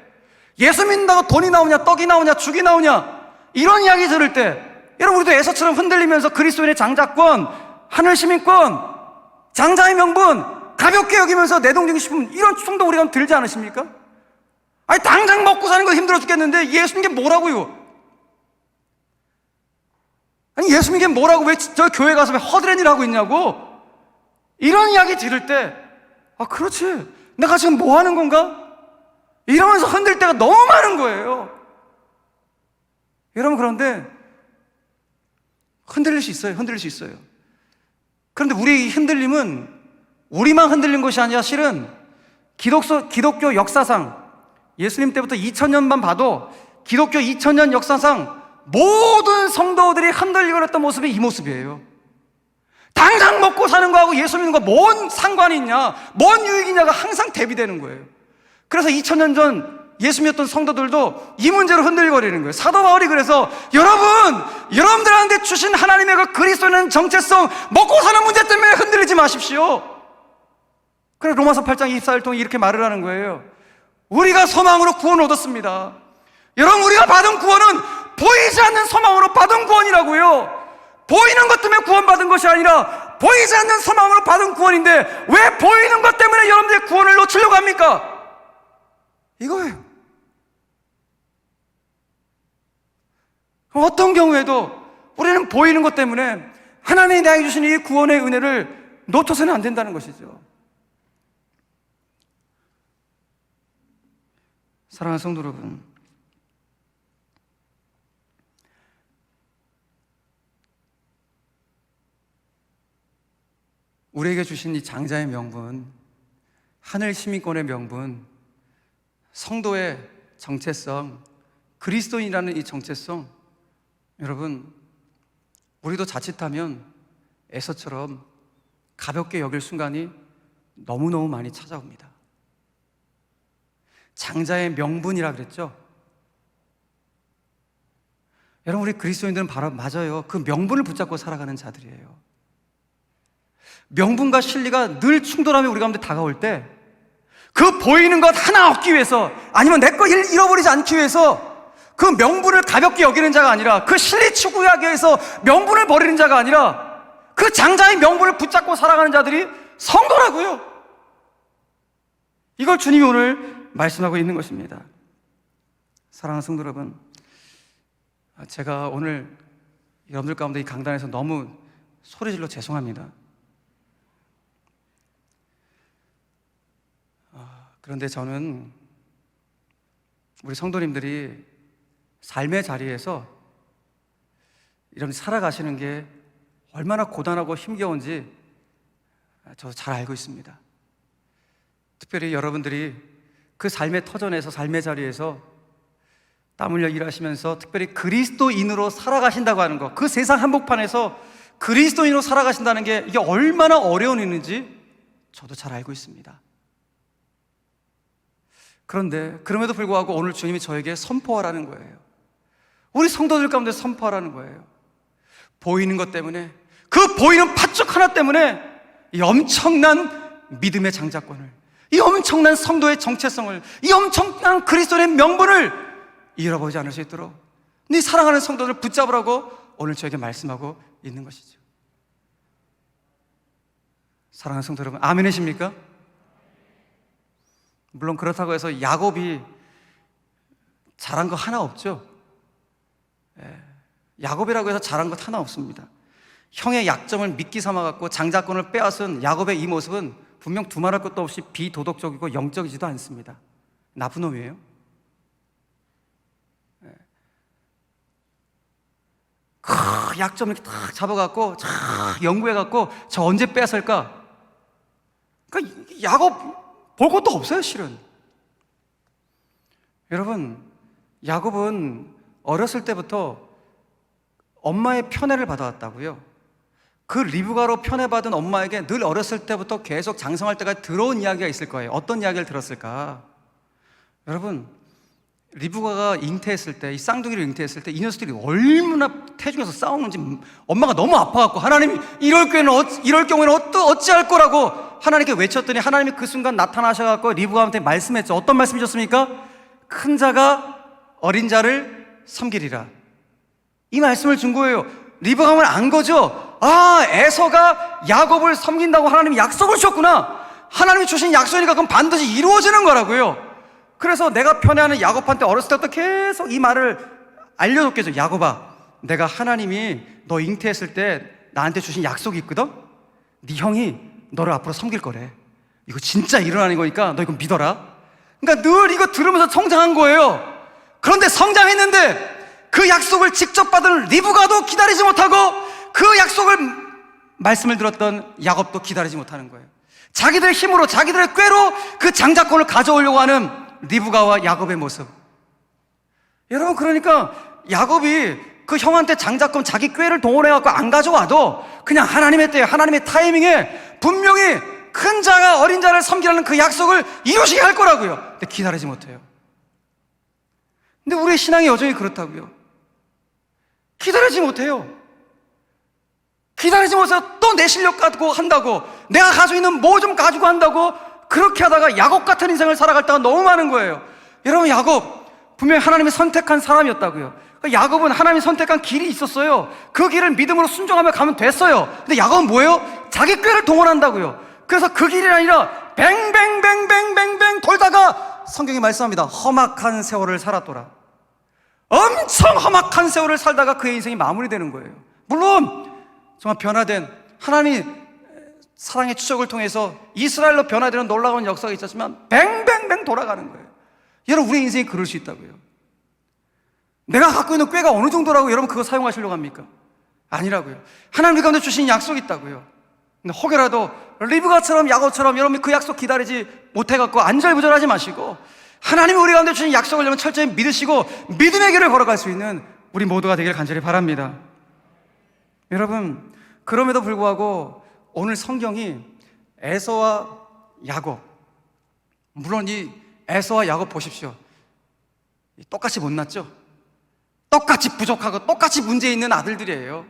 예수 믿는다고 돈이 나오냐, 떡이 나오냐, 죽이 나오냐, 이런 이야기 들을 때 여러분 우리도 에서처럼 흔들리면서 그리스도인의 장자권, 하늘 시민권, 장자의 명분 가볍게 여기면서 내동댕이 싶으면 이런 충동 우리가 들지 않으십니까? 아니, 당장 먹고 사는 거 힘들어 죽겠는데 예수 믿는 게 뭐라고요? 아니, 예수 믿는 게 뭐라고, 왜 저 교회 가서 왜 허드렛 일 하고 있냐고, 이런 이야기 들을 때, 아, 그렇지, 내가 지금 뭐 하는 건가? 이러면서 흔들 때가 너무 많은 거예요. 여러분, 그런데 흔들릴 수 있어요. 흔들릴 수 있어요. 그런데 우리의 이 흔들림은 우리만 흔들린 것이 아니라 실은 기독교 역사상 예수님 때부터 2000년만 봐도 기독교 2000년 역사상 모든 성도들이 흔들리고 그랬던 모습이 이 모습이에요. 당장 먹고 사는 거하고 예수 믿는 거 뭔 상관이 있냐, 뭔 유익이냐가 항상 대비되는 거예요. 그래서 2000년 전 예수 믿었던 성도들도 이 문제로 흔들거리는 거예요. 사도 바울이 그래서 여러분들한테 주신 하나님의 그 그리스도는 정체성, 먹고 사는 문제 때문에 흔들리지 마십시오. 그래 로마서 8장 24절 통해 이렇게 말을 하는 거예요. 우리가 소망으로 구원을 얻었습니다. 여러분, 우리가 받은 구원은 보이지 않는 소망으로 받은 구원이라고요. 보이는 것 때문에 구원받은 것이 아니라 보이지 않는 소망으로 받은 구원인데 왜 보이는 것 때문에 여러분들의 구원을 놓치려고 합니까? 이거예요. 어떤 경우에도 우리는 보이는 것 때문에 하나님이 나에게 주신 이 구원의 은혜를 놓쳐서는 안 된다는 것이죠. 사랑하는 성도 여러분, 우리에게 주신 이 장자의 명분, 하늘 시민권의 명분, 성도의 정체성, 그리스도인이라는 이 정체성, 여러분, 우리도 자칫하면 에서처럼 가볍게 여길 순간이 너무너무 많이 찾아옵니다. 장자의 명분이라 그랬죠? 여러분, 우리 그리스도인들은 바로 맞아요. 그 명분을 붙잡고 살아가는 자들이에요. 명분과 진리가 늘 충돌하며 우리 가운데 다가올 때 그 보이는 것 하나 얻기 위해서, 아니면 내 거 잃어버리지 않기 위해서 그 명분을 가볍게 여기는 자가 아니라, 그 진리 추구하기 위해서 명분을 버리는 자가 아니라 그 장자의 명분을 붙잡고 살아가는 자들이 성도라고요. 이걸 주님이 오늘 말씀하고 있는 것입니다. 사랑하는 성도 여러분, 제가 오늘 여러분들 가운데 이 강단에서 너무 소리질러 죄송합니다. 그런데 저는 우리 성도님들이 삶의 자리에서 이런 살아가시는 게 얼마나 고단하고 힘겨운지 저도 잘 알고 있습니다. 특별히 여러분들이 그 삶의 터전에서, 삶의 자리에서 땀 흘려 일하시면서 특별히 그리스도인으로 살아가신다고 하는 것, 그 세상 한복판에서 그리스도인으로 살아가신다는 게 이게 얼마나 어려운 일인지 저도 잘 알고 있습니다. 그런데 그럼에도 불구하고 오늘 주님이 저에게 선포하라는 거예요. 우리 성도들 가운데 선포하라는 거예요. 보이는 것 때문에, 그 보이는 팥죽 하나 때문에 이 엄청난 믿음의 장자권을, 이 엄청난 성도의 정체성을, 이 엄청난 그리스도의 명분을 잃어버리지 않을 수 있도록 네 사랑하는 성도들을 붙잡으라고 오늘 저에게 말씀하고 있는 것이죠. 사랑하는 성도 여러분, 아멘이십니까? 물론 그렇다고 해서 야곱이 잘한 거 하나 없죠. 야곱이라고 해서 잘한 것 하나 없습니다. 형의 약점을 미끼 삼아갖고 장자권을 빼앗은 야곱의 이 모습은 분명 두말할 것도 없이 비도덕적이고 영적이지도 않습니다. 나쁜 놈이에요. 약점을 이렇게 탁 잡아갖고 쫙 연구해갖고 저 언제 빼앗을까? 그러니까 야곱 볼 것도 없어요, 실은. 여러분, 야곱은 어렸을 때부터 엄마의 편애를 받아왔다고요. 그 리브가로 편애받은 엄마에게 늘 어렸을 때부터 계속 장성할 때까지 들어온 이야기가 있을 거예요. 어떤 이야기를 들었을까? 여러분, 리브가가 잉태했을 때, 이 쌍둥이를 잉태했을 때 이 녀석들이 얼마나 태중에서 싸우는지 엄마가 너무 아파갖고 하나님이 이럴 경우에는 어찌할 거라고 하나님께 외쳤더니 하나님이 그 순간 나타나셔갖고 리브가한테 말씀했죠. 어떤 말씀이셨습니까? 큰 자가 어린 자를 섬기리라. 이 말씀을 준 거예요. 리브가는 안 거죠. 아, 에서가 야곱을 섬긴다고 하나님이 약속을 주셨구나. 하나님이 주신 약속이니까 그건 반드시 이루어지는 거라고요. 그래서 내가 편애하는 야곱한테 어렸을 때부터 계속 이 말을 알려줬겠죠. 야곱아, 내가 하나님이 너 잉태했을 때 나한테 주신 약속이 있거든? 네 형이 너를 앞으로 섬길 거래. 이거 진짜 일어나는 거니까 너 이거 믿어라. 그러니까 늘 이거 들으면서 성장한 거예요. 그런데 성장했는데 그 약속을 직접 받은 리브가도 기다리지 못하고 그 약속을 말씀을 들었던 야곱도 기다리지 못하는 거예요. 자기들의 힘으로, 자기들의 꾀로 그 장자권을 가져오려고 하는 리브가와 야곱의 모습. 여러분, 그러니까 야곱이 그 형한테 장자권 자기 꾀를 동원해갖고 안 가져와도 그냥 하나님의 때에, 하나님의 타이밍에 분명히 큰 자가 어린 자를 섬기라는 그 약속을 이루시게 할 거라고요. 근데 기다리지 못해요. 근데 우리의 신앙이 여전히 그렇다고요. 기다리지 못해요. 기다리지 못해서 또 내 실력 가지고 한다고, 내가 가지고 있는 뭐 좀 가지고 한다고 그렇게 하다가 야곱 같은 인생을 살아갈 때가 너무 많은 거예요. 여러분, 야곱 분명히 하나님이 선택한 사람이었다고요. 야곱은 하나님이 선택한 길이 있었어요. 그 길을 믿음으로 순종하며 가면 됐어요. 근데 야곱은 뭐예요? 자기 꾀를 동원한다고요. 그래서 그 길이 아니라 뱅뱅뱅뱅뱅뱅 돌다가 성경이 말씀합니다. 험악한 세월을 살았더라. 엄청 험악한 세월을 살다가 그의 인생이 마무리되는 거예요. 물론 정말 변화된 하나님이 사랑의 추적을 통해서 이스라엘로 변화되는 놀라운 역사가 있었지만 뱅뱅뱅 돌아가는 거예요. 여러분, 우리 인생이 그럴 수 있다고요. 내가 갖고 있는 꾀가 어느 정도라고 여러분 그거 사용하시려고 합니까? 아니라고요. 하나님 가운데 주신 약속이 있다고요. 근데 혹여라도 리브가처럼 야곱처럼 여러분 그 약속 기다리지 못해갖고 안절부절하지 마시고 하나님이 우리 가운데 주신 약속을 여러분 철저히 믿으시고 믿음의 길을 걸어갈 수 있는 우리 모두가 되기를 간절히 바랍니다. 여러분, 그럼에도 불구하고 오늘 성경이 에서와 야곱, 물론 이 에서와 야곱 보십시오. 똑같이 못났죠? 똑같이 부족하고 똑같이 문제 있는 아들들이에요.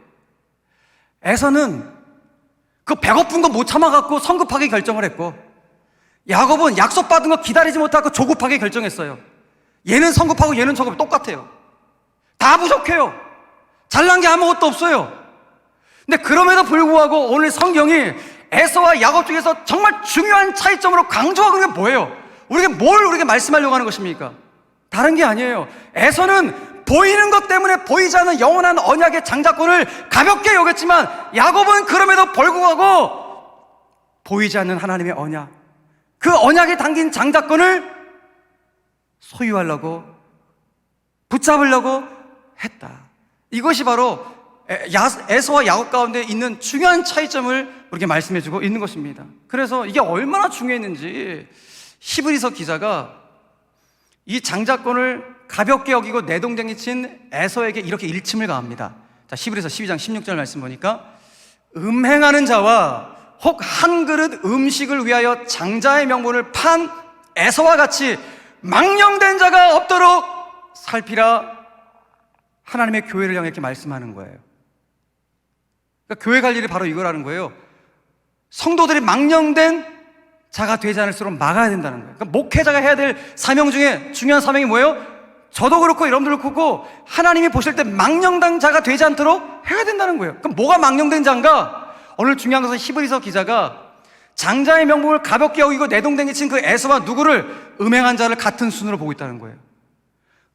에서는 그 배고픈 거 못 참아갖고 성급하게 결정을 했고, 야곱은 약속받은 거 기다리지 못하고 조급하게 결정했어요. 얘는 성급하고 얘는 조급, 똑같아요. 다 부족해요. 잘난 게 아무것도 없어요. 근데 그럼에도 불구하고 오늘 성경이 에서와 야곱 중에서 정말 중요한 차이점으로 강조하고 있는 게 뭐예요? 우리에게 말씀하려고 하는 것입니까? 다른 게 아니에요. 에서는 보이는 것 때문에 보이지 않는 영원한 언약의 장자권을 가볍게 여겼지만 야곱은 그럼에도 불구하고 보이지 않는 하나님의 언약, 그 언약에 담긴 장자권을 소유하려고, 붙잡으려고 했다. 이것이 바로 에서와 야곱 가운데 있는 중요한 차이점을 우리에게 말씀해주고 있는 것입니다. 그래서 이게 얼마나 중요했는지 히브리서 기자가 이 장자권을 가볍게 여기고 내동댕이 친 에서에게 이렇게 일침을 가합니다. 자, 히브리서 12장 16절 말씀 보니까 음행하는 자와 혹 한 그릇 음식을 위하여 장자의 명분을 판 에서와 같이 망령된 자가 없도록 살피라. 하나님의 교회를 향해 이렇게 말씀하는 거예요. 그러니까 교회 갈 일이 바로 이거라는 거예요. 성도들이 망령된 자가 되지 않을수록 막아야 된다는 거예요. 그러니까 목회자가 해야 될 사명 중에 중요한 사명이 뭐예요? 저도 그렇고 여러분들도 그렇고 하나님이 보실 때 망령된 자가 되지 않도록 해야 된다는 거예요. 그럼 뭐가 망령된 자인가? 오늘 중요한 것은 히브리서 기자가 장자의 명분을 가볍게 여기고 내동댕이 친 그 에서와 누구를? 음행한 자를 같은 순으로 보고 있다는 거예요.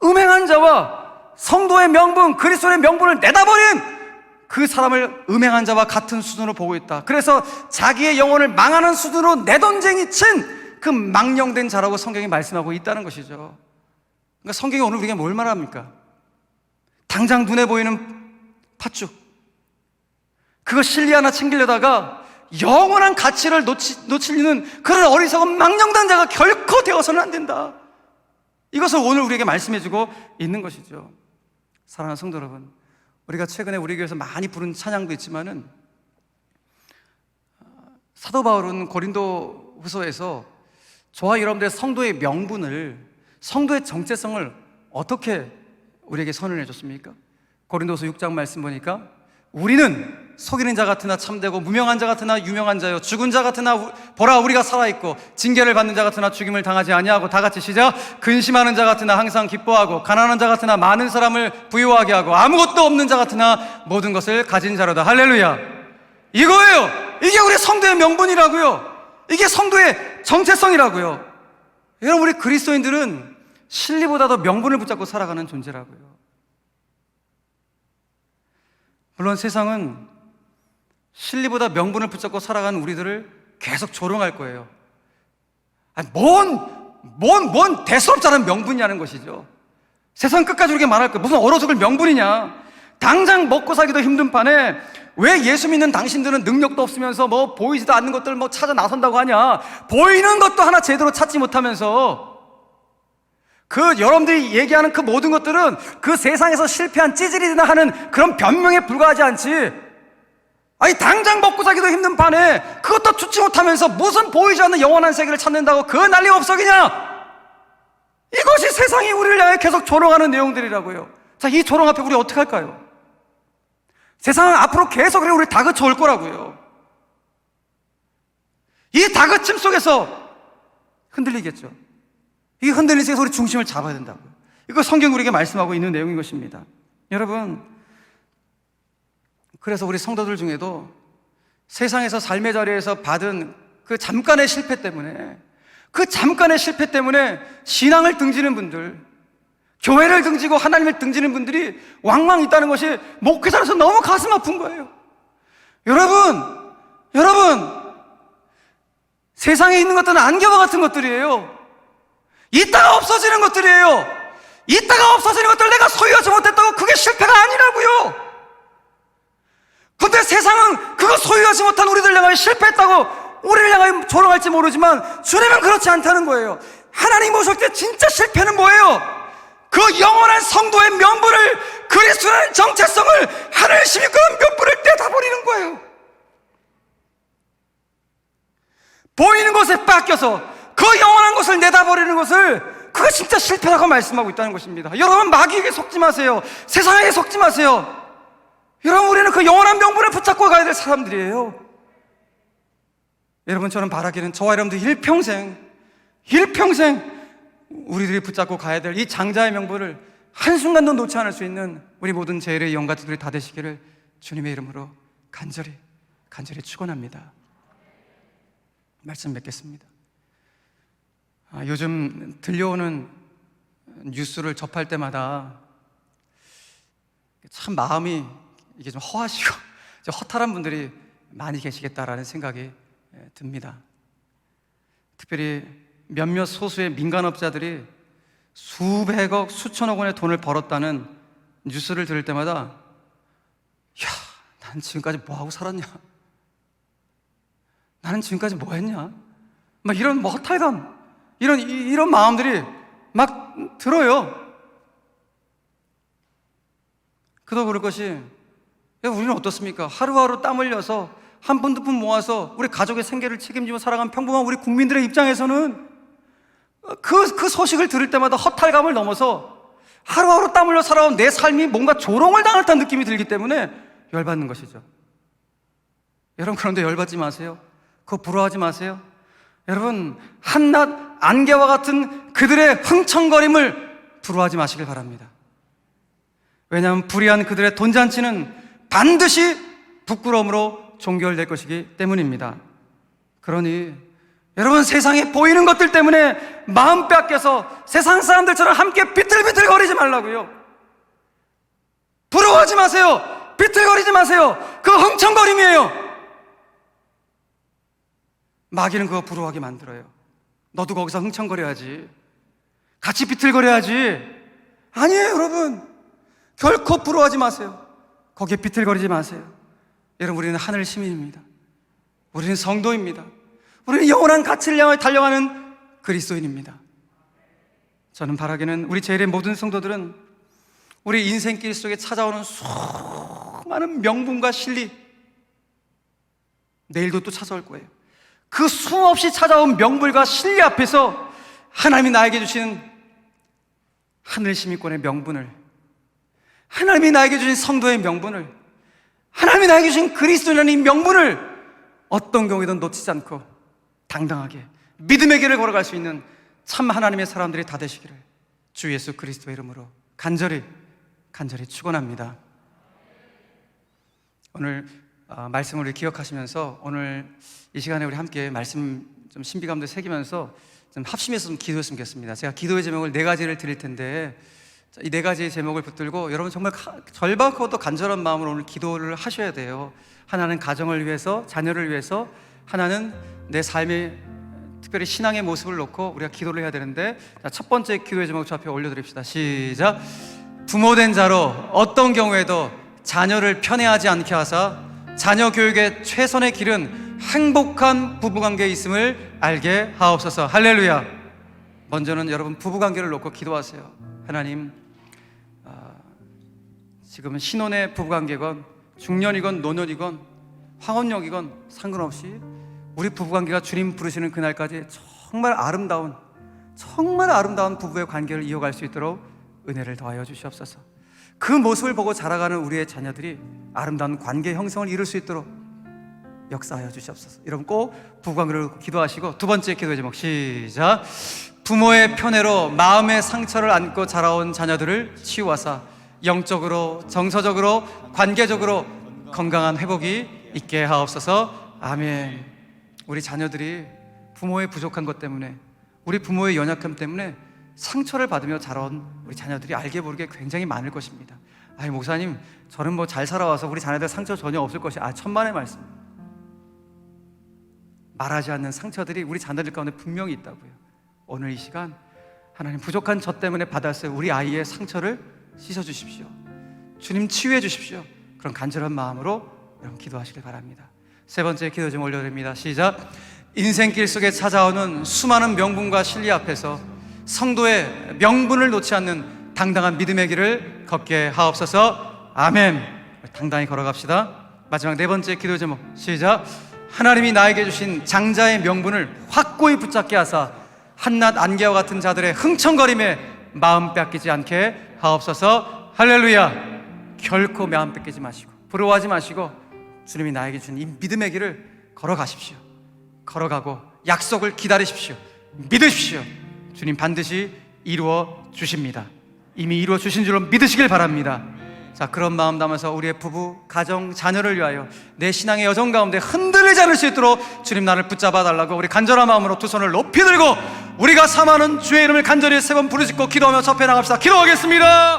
음행한 자와 성도의 명분, 그리스도의 명분을 내다버린 그 사람을 음행한 자와 같은 수준으로 보고 있다. 그래서 자기의 영혼을 망하는 수준으로 내던쟁이 친 그 망령된 자라고 성경이 말씀하고 있다는 것이죠. 그러니까 성경이 오늘 우리에게 뭘 말합니까? 당장 눈에 보이는 팥죽, 그거 실리 하나 챙기려다가 영원한 가치를 놓치는 그런 어리석은 망령된 자가 결코 되어서는 안 된다. 이것을 오늘 우리에게 말씀해주고 있는 것이죠. 사랑하는 성도 여러분, 우리가 최근에 우리 교회에서 많이 부른 찬양도 있지만은 사도 바울은 고린도 후서에서 저와 여러분들의 성도의 명분을, 성도의 정체성을 어떻게 우리에게 선언해 줬습니까? 고린도서 6장 말씀 보니까 우리는 속이는 자 같으나 참되고 무명한 자 같으나 유명한 자요 죽은 자 같으나 보라 우리가 살아있고 징계를 받는 자 같으나 죽임을 당하지 아니하고, 다 같이 시작. 근심하는 자 같으나 항상 기뻐하고 가난한 자 같으나 많은 사람을 부유하게 하고 아무것도 없는 자 같으나 모든 것을 가진 자로다. 할렐루야. 이거예요. 이게 우리 성도의 명분이라고요. 이게 성도의 정체성이라고요. 여러분, 우리 그리스도인들은 실리보다도 명분을 붙잡고 살아가는 존재라고요. 물론 세상은 실리보다 명분을 붙잡고 살아가는 우리들을 계속 조롱할 거예요. 뭔 대수롭지 않은 명분이냐는 것이죠. 세상 끝까지 우리에게 말할 거예요. 무슨 얼어 죽을 명분이냐. 당장 먹고 살기도 힘든 판에 왜 예수 믿는 당신들은 능력도 없으면서 뭐 보이지도 않는 것들 뭐 찾아 나선다고 하냐. 보이는 것도 하나 제대로 찾지 못하면서 그 여러분들이 얘기하는 그 모든 것들은 그 세상에서 실패한 찌질이나 하는 그런 변명에 불과하지 않지. 아니, 당장 먹고 살기도 힘든 판에 그것도 추치 못하면서 무슨 보이지 않는 영원한 세계를 찾는다고 그 난리 없어기냐. 이것이 세상이 우리를 향해 계속 조롱하는 내용들이라고요. 자, 이 조롱 앞에 우리 어떻게 할까요? 세상은 앞으로 계속 우리를 다그쳐 올 거라고요. 이 다그침 속에서 흔들리겠죠. 이게 흔들릴 때 우리 중심을 잡아야 된다고요. 이거 성경이 우리에게 말씀하고 있는 내용인 것입니다. 여러분, 그래서 우리 성도들 중에도 세상에서 삶의 자리에서 받은 그 잠깐의 실패 때문에, 그 잠깐의 실패 때문에 신앙을 등지는 분들, 교회를 등지고 하나님을 등지는 분들이 왕왕 있다는 것이 목회자로서 너무 가슴 아픈 거예요. 여러분, 세상에 있는 것들은 안개와 같은 것들이에요. 있다가 없어지는 것들이에요. 있다가 없어지는 것들 내가 소유하지 못했다고 그게 실패가 아니라고요. 근데 세상은 그거 소유하지 못한 우리들 향하여 실패했다고 우리를 향하여 조롱할지 모르지만 주님은 그렇지 않다는 거예요. 하나님 모실 때 진짜 실패는 뭐예요? 그 영원한 성도의 명분을, 그리스도라는 정체성을, 하늘 심의권한 명분을 떼다버리는 거예요. 보이는 것에 뺏겨서 그 영원한 것을 내다버리는 것을, 그거 진짜 실패라고 말씀하고 있다는 것입니다. 여러분, 마귀에게 속지 마세요. 세상에게 속지 마세요. 여러분, 우리는 그 영원한 명분을 붙잡고 가야 될 사람들이에요. 여러분, 저는 바라기는 저와 여러분들 일평생 우리들이 붙잡고 가야 될 이 장자의 명분을 한순간도 놓지 않을 수 있는 우리 모든 제일의 영가들이 다 되시기를 주님의 이름으로 간절히 축원합니다. 말씀 맺겠습니다. 요즘 들려오는 뉴스를 접할 때마다 참 마음이 이게 좀 허하시고 좀 허탈한 분들이 많이 계시겠다라는 생각이 듭니다. 특별히 몇몇 소수의 민간업자들이 수백억, 수천억 원의 돈을 벌었다는 뉴스를 들을 때마다, 야, 나는 지금까지 뭐하고 살았냐? 나는 지금까지 뭐 했냐? 막 이런 허탈감, 이런 마음들이 막 들어요. 그도 그럴 것이, 우리는 어떻습니까? 하루하루 땀 흘려서 한 푼 두 푼 모아서 우리 가족의 생계를 책임지며 살아가는 평범한 우리 국민들의 입장에서는 그 소식을 들을 때마다 허탈감을 넘어서 하루하루 땀 흘려 살아온 내 삶이 뭔가 조롱을 당할 듯한 느낌이 들기 때문에 열받는 것이죠. 여러분, 그런데 열받지 마세요. 그거 부러워하지 마세요. 여러분, 한낱 안개와 같은 그들의 흥청거림을 부러워하지 마시길 바랍니다. 왜냐하면 불의한 그들의 돈잔치는 반드시 부끄러움으로 종결될 것이기 때문입니다. 그러니 여러분, 세상에 보이는 것들 때문에 마음 빼앗겨서 세상 사람들처럼 함께 비틀비틀거리지 말라고요. 부러워하지 마세요. 비틀거리지 마세요. 그거 흥청거림이에요. 마귀는 그거 부러워하게 만들어요. 너도 거기서 흥청거려야지, 같이 비틀거려야지. 아니에요. 여러분, 결코 부러워하지 마세요. 거기에 비틀거리지 마세요. 여러분, 우리는 하늘 시민입니다. 우리는 성도입니다. 우리는 영원한 가치를 향해 달려가는 그리스도인입니다. 저는 바라기는 우리 제일의 모든 성도들은 우리 인생길 속에 찾아오는 수많은 명분과 진리, 내일도 또 찾아올 거예요. 그 수없이 찾아온 명분과 진리 앞에서 하나님이 나에게 주신 하늘 시민권의 명분을, 하나님이 나에게 주신 성도의 명분을, 하나님이 나에게 주신 그리스도라는 이 명분을 어떤 경우에든 놓치지 않고 당당하게 믿음의 길을 걸어갈 수 있는 참 하나님의 사람들이 다 되시기를 주 예수 그리스도의 이름으로 간절히 축원합니다. 오늘 말씀을 기억하시면서 오늘 이 시간에 우리 함께 말씀 좀 신비감도 새기면서 좀 합심해서 좀 기도했으면 좋겠습니다. 제가 기도의 제목을 4가지를 드릴 텐데 이 4가지의 제목을 붙들고 여러분 정말 절박하고 또 간절한 마음으로 오늘 기도를 하셔야 돼요. 하나는 가정을 위해서, 자녀를 위해서, 하나는 내 삶의 특별히 신앙의 모습을 놓고 우리가 기도를 해야 되는데, 첫 번째 기도의 제목 저 앞에 올려드립시다. 시작. 부모된 자로 어떤 경우에도 자녀를 편애하지 않게 하사 자녀 교육의 최선의 길은 행복한 부부관계에 있음을 알게 하옵소서. 할렐루야. 먼저는 여러분 부부관계를 놓고 기도하세요. 하나님, 지금은 신혼의 부부관계건 중년이건 노년이건 황혼역이건 상관없이 우리 부부관계가 주님 부르시는 그날까지 정말 아름다운 부부의 관계를 이어갈 수 있도록 은혜를 더하여 주시옵소서. 그 모습을 보고 자라가는 우리의 자녀들이 아름다운 관계 형성을 이룰 수 있도록 역사하여 주시옵소서. 여러분 꼭 부관으로 기도하시고 두 번째 기도의 제목 시작. 부모의 편애로 마음의 상처를 안고 자라온 자녀들을 치유하사 영적으로, 정서적으로, 관계적으로 건강한 회복이 있게 하옵소서. 아멘. 우리 자녀들이 부모의 부족한 것 때문에, 우리 부모의 연약함 때문에 상처를 받으며 자라온 우리 자녀들이 알게 모르게 굉장히 많을 것입니다. 아니 목사님, 저는 뭐 잘 살아와서 우리 자녀들 상처 전혀 없을 것이, 천만의 말씀. 말하지 않는 상처들이 우리 자녀들 가운데 분명히 있다고요. 오늘 이 시간 하나님, 부족한 저 때문에 받았어요. 우리 아이의 상처를 씻어주십시오. 주님 치유해 주십시오. 그런 간절한 마음으로 여러분 기도하시길 바랍니다. 세 번째 기도 좀 올려드립니다. 시작. 인생길 속에 찾아오는 수많은 명분과 진리 앞에서 성도의 명분을 놓지 않는 당당한 믿음의 길을 걷게 하옵소서. 아멘. 당당히 걸어갑시다. 마지막 네 번째 기도 제목 시작. 하나님이 나에게 주신 장자의 명분을 확고히 붙잡게 하사 한낱 안개와 같은 자들의 흥청거림에 마음 뺏기지 않게 하옵소서. 할렐루야. 결코 마음 뺏기지 마시고 부러워하지 마시고 주님이 나에게 준 이 믿음의 길을 걸어가십시오. 걸어가고 약속을 기다리십시오. 믿으십시오. 주님 반드시 이루어 주십니다. 이미 이루어 주신 줄로 믿으시길 바랍니다. 자, 그런 마음 담아서 우리의 부부, 가정, 자녀를 위하여 내 신앙의 여정 가운데 흔들리지 않을 수 있도록 주님 나를 붙잡아 달라고 우리 간절한 마음으로 두 손을 높이 들고 우리가 삼하는 주의 이름을 간절히 세 번 부르짖고 기도하며 접해 나갑시다. 기도하겠습니다.